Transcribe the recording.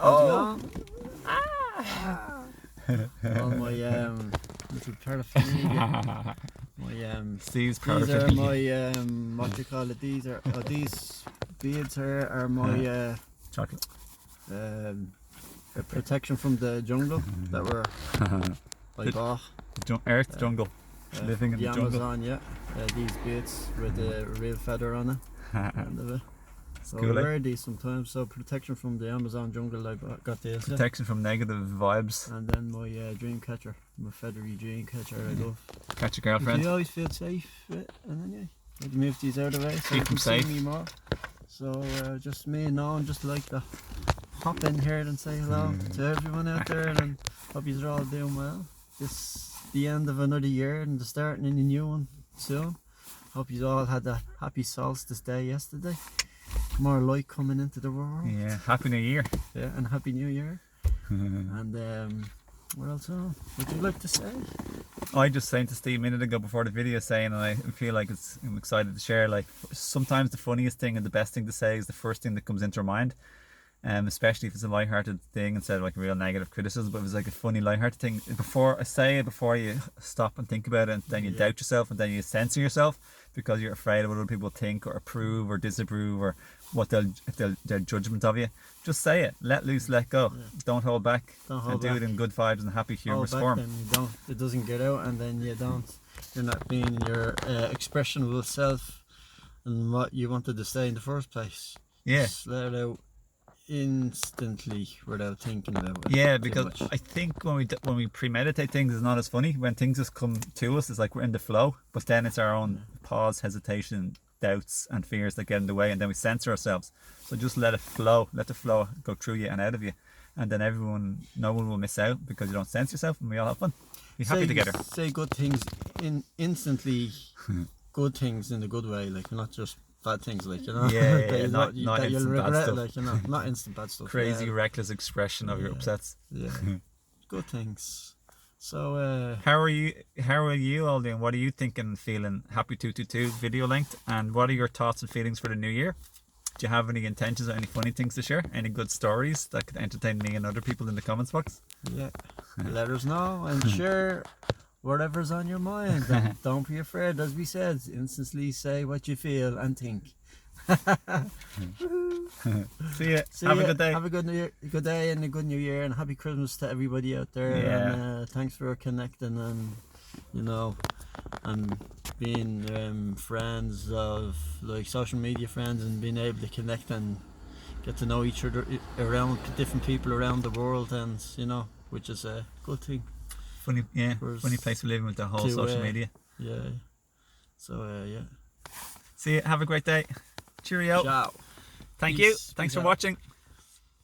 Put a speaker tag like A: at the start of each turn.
A: Oh! All my little paraphernalia. My
B: Steve's
A: these are
B: paraphernalia.
A: my what do you call it? These are these beads here are my
B: Chocolate.
A: protection from the jungle that were I bought.
B: Earth jungle. Living in the jungle.
A: Amazon, yeah. These beads with a real feather on it. End of it. So
B: Cool,
A: I wear these sometimes. So protection from the Amazon jungle. I got this.
B: Protection from negative vibes.
A: And then my dream catcher, my feathery dream catcher. I love.
B: Catch a girlfriend.
A: You always feel safe with it, and then I'd move these out of the way so you can see me more. So just me and Owen just like to hop in here and say hello to everyone out there, and hope you're all doing well. This the end of another year and the starting in a new one soon. Hope you all had a happy solstice day yesterday. More light coming into the world.
B: Yeah, happy new year.
A: Yeah, and happy new year. And what else would you like to say?
B: I just saying to Steve a minute ago before the video saying, and I feel like I'm excited to share, like sometimes the funniest thing and the best thing to say is the first thing that comes into our mind. Especially if it's a lighthearted thing instead of like real negative criticism, but if it's like a funny lighthearted thing, before you stop and think about it, and then you doubt yourself, and then you censor yourself because you're afraid of what other people think or approve or disapprove or what their judgment of you. Just say it, let loose, let go. Don't hold back. Do it in good vibes and happy humorous form.
A: Then you don't, it doesn't get out, and then you're not being your expressionable self and what you wanted to say in the first place.
B: Yeah,
A: just let it out instantly without thinking about it.
B: Yeah, because I think when we premeditate things, it's not as funny. When things just come to us, it's like we're in the flow, but then it's our own pause, hesitation, doubts and fears that get in the way, and then we censor ourselves. So just let it flow, let the flow go through you and out of you, and then no one will miss out because you don't censor yourself, and we all have fun. Be happy together. Say
A: good things instantly. Good things in a good way, like not just bad things, like
B: not
A: you'll regret,
B: bad stuff.
A: Like not instant bad stuff.
B: Crazy reckless expression of your upsets.
A: Yeah, good things. So
B: how are you all doing? What are you thinking and feeling? Happy 222 video length, and what are your thoughts and feelings for the new year? Do you have any intentions or any funny things to share? Any good stories that could entertain me and other people in the comments box?
A: Yeah, let us know and share whatever's on your mind. And don't be afraid, as we said, instantly say what you feel and think.
B: See ya. Have a good day.
A: Have a good day and a good new year, and happy Christmas to everybody out there.
B: Yeah.
A: And thanks for connecting and and being friends of like social media friends, and being able to connect and get to know each other around different people around the world, and which is a good thing.
B: Funny place we live in with the whole social media.
A: Yeah. So yeah.
B: See you. Have a great day. Cheerio.
A: Ciao.
B: Thank you. Thanks for watching.